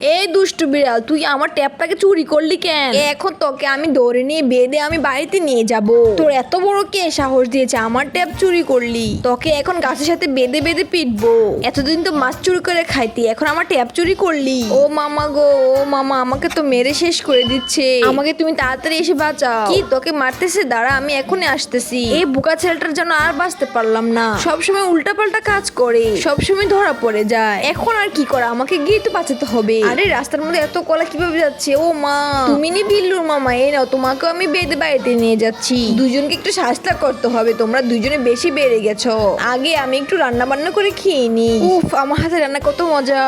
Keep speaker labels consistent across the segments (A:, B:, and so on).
A: এই দুষ্টু বিড়াল, তুই আমার ট্যাপটাকে চুরি করলি কেন? এখন তোকে আমি ধরে নিয়ে বেঁধে আমি বাড়িতে নিয়ে যাব। তোর এত বড় কে সাহস দিয়েছে আমার ট্যাপ চুরি করলি? তোকে এখন গাছের সাথে বেঁধে বেঁধে পিটবো। এতদিন তো মাছ চুরি করে খাইতি, এখন আমার ট্যাপ চুরি করলি? ও মামা গো, ও মামা, আমাকে তো মেরে শেষ করে দিচ্ছে। আমাকে তুমি তাড়াতাড়ি এসে বাঁচাও। কি তোকে মারতেছে? দাঁড়া, আমি এখনই আসতেছি। এই বোকা ছেলেটার জন্য আর বাঁচতে পারলাম না। সবসময় উল্টাপাল্টা কাজ করে, সবসময় ধরা পড়ে যায়। এখন আর কি করা, আমাকে গিয়ে তো বাঁচাতে হবে। আরে রাস্তার মধ্যে এত কলা কিভাবে যাচ্ছে? ও মা, তুমি নি বিল্লুর মামা, এই নাও, তোমাকে আমি বেঁধে বাড়িতে নিয়ে যাচ্ছি। দুজনকে একটু শাস্তা করতে হবে, তোমরা দুজনে বেশি বেড়ে গেছো। আগে আমি একটু রান্না বান্না করে খেয়ে নি। উফ, আমার হাতে রান্না কত মজা।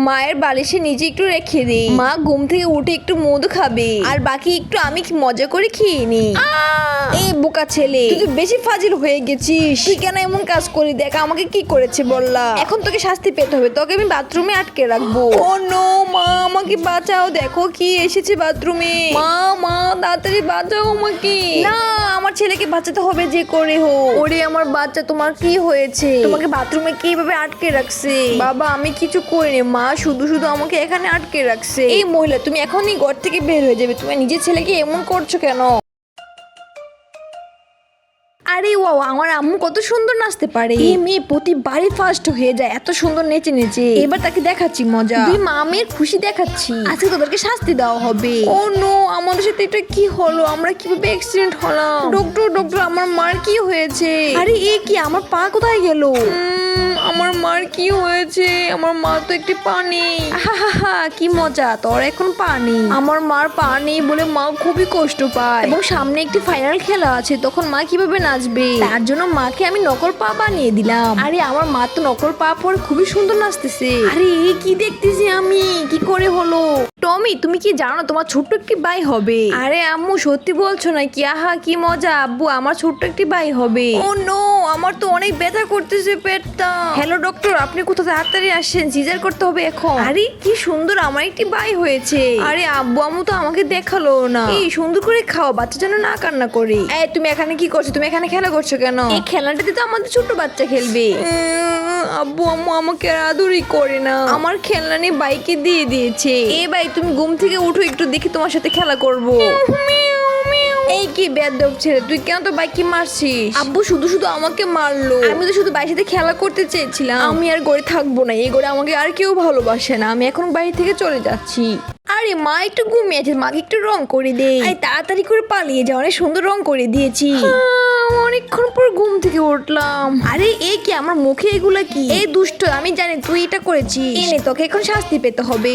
A: মায়ের বালিশে নিচে একটু রেখে দিই, মা ঘুম থেকে উঠে একটু মধু খাবে, আর বাকি একটু আমি মজা করে খেয়ে নি। এই বোকা ছেলে, তুই বেশি ফাজিল হয়ে গেছিস। তুই কেন এমন কাজ করি? দেখ আমাকে কি করেছে বললা। এখন তোকে শাস্তি পেতে হবে, তোকে আমি বাথরুমে আটকে রাখবো। ও নো মা, আমাকে বাঁচাও, দেখো কি এসেছে বাথরুমে। মা মা, তাড়াতাড়ি বাঁচাও আমাকে। না, আমার ছেলেকে বাঁচাতে হবে যে করে হোক। ওরে আমার বাচ্চা, তোমার কি হয়েছে? তোমাকে বাথরুমে কিভাবে আটকে রাখছে? বাবা আমি কিছু করিনি, মা শুধু শুধু আমাকে এখানে আটকে রাখছে। এই মহিলা, তুমি এখনই ঘর থেকে বের হয়ে যাবে। তুমি নিজের ছেলেকে এমন করছো কেন? আরে ওয়াও, আমার আম্মু কত সুন্দর নাচতে পারে। এই মেয়ে প্রতিবারই ফার্স্ট হয়ে যায়, এত সুন্দর নেচে নেচে। এবার তাকে দেখাচ্ছি মজা। দুই মা মেয়ের খুশি দেখাচ্ছি। আজকে তোদেরকে শাস্তি দেওয়া হবে। ও নো, আমাদের সাথে এটা কি হলো? আমরা কিভাবে অ্যাক্সিডেন্ট হলাম? ডক্টর ডক্টর, আমার মার কি হয়েছে? আরে এ কি, আমার পা কোথায় গেল? আমার মার কি হয়েছে? আমার মা তো একটি পা নেই। হা কি মজা, তোর এখন পা নেই। আমার মার পা নেই বলে মা খুবই কষ্ট পায়, এবং সামনে একটি ফাইনাল খেলা আছে, তখন মা কিভাবে নাচবে? তার জন্য মাকে আমি নকল পা বানিয়ে দিলাম। আরে আমার মা তো নকল পা পরে খুবই সুন্দর নাচতেছে। আরে এ কি দেখতেছি আমি? কি করে হলো? টমি, তুমি কি জানো তোমার ছোট্ট একটি ভাই হবে? আরে আম্মু সত্যি বলছো নাকি? আহা কি মজা। আব্বু, আমার ছোট্ট একটি ভাই হবে। ও নো, আমার তো অনেক ব্যথা করতেছে পেটটা। হ্যালো ডক্টর, আপনি কোথাও তাড়াতাড়ি আসেন, সিজার করতে হবে এখন। আরে কি সুন্দর, আমার একটি ভাই হয়েছে। আরে আব্বু আম্মু তো আমাকে দেখালো না। এই সুন্দর করে খাও, বাচ্চা যেন না কান্না করে। এই তুমি এখানে কি করছো? তুমি এখানে খেলা করছো কেন? এই খেলাটাতে তো আমাদের ছোট বাচ্চা খেলবে। আব্বু আম্মু আমাকে আর আদরই করে না, আমার খেলনা নিয়ে বাইকে দিয়ে দিয়েছে। এ ভাই, তুমি ঘুম থেকে উঠো, একটু দেখি তোমার সাথে খেলা করবো। এই কি বেয়াদব ছেলে, তুই কেন তো বাইকে মারছিস? আব্বু শুধু শুধু আমাকে মারলো। আমি তো শুধু বাইরের সাথে খেলা করতে চেয়েছিলাম। আমি আর ঘরে থাকবো না, এই ঘরে আমাকে আর কেউ ভালোবাসে না। আমি এখন বাড়ি থেকে চলে যাচ্ছি। আরে মা একটু ঘুমিয়েছে, মাকে একটু রং করে দে। তাড়াতাড়ি করে পালিয়ে যা, অনেক সুন্দর রং করে দিয়েছি। অনেকক্ষণ পর ঘুম থেকে উঠলাম। আরে এ কি, আমার মুখে এগুলা কি? এই দুষ্ট, আমি জানি তুই এটা করেছিস। এনে তোকে এখন শাস্তি পেতে হবে।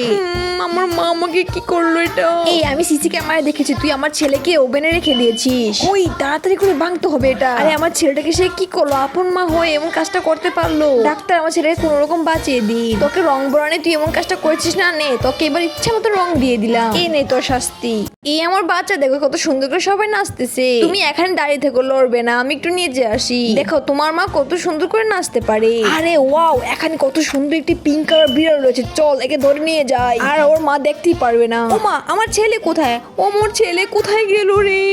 A: আমার মা আমাকে কি করলো এটা? এই আমি সিসি ক্যামেরায় দেখেছি, তুই আমার ছেলেকে ওভেনে রেখে দিয়েছিস। ওই তাড়াতাড়ি করে ভাঙতে হবে এটা। আরে আমার ছেলেটাকে সে কি করলো? আপন মা হয়ে এমন কাজটা করতে পারলো? ডাক্তার, আমার ছেলেকে কোন রকম বাঁচিয়ে দি। তোকে রং বরানে তুই এমন কাজটা করেছিস না, নে তোকে এবার ইচ্ছা মতো রং দিয়ে দিলাম। এই নে তোর শাস্তি। এই আমার বাচ্চা, দেখো কত সুন্দর করে সবাই নাচতেছে। তুমি এখানে দাঁড়িয়ে থেকো, লড়বে না, আমি একটু নিচে আসি। দেখো তোমার মা কত সুন্দর করে নাচতে পারে। আরে ওয়াও, এখানে কত সুন্দর একটি পিঙ্ক কালার বিড়াল রয়েছে, চল একে ধরে নিয়ে যাই। আর ওর মা দেখতেই পারবে না। ও মা, আমার ছেলে কোথায়? ও মোর ছেলে কোথায় গেল রে?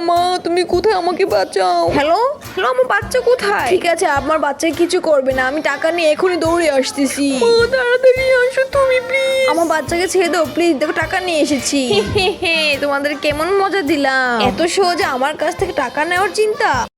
A: মা তুমি কোথায়? আমাকে বাঁচাও। হ্যালো হ্যালো, আমার বাচ্চা কোথায়? ঠিক আছে, আমার বাচ্চা কিছু করবে না, আমি টাকা নিয়ে এখনই দৌড়ে আসতেছি। তাড়াতাড়ি আসো তুমি প্লিজ, আমার বাচ্চাকে ছেড়ে দাও প্লিজ। দেখো টাকা নিয়ে এসেছি। তোমাদের কেমন মজা দিলাম? এত সহজে আমার কাছ থেকে টাকা নেওয়ার চিন্তা।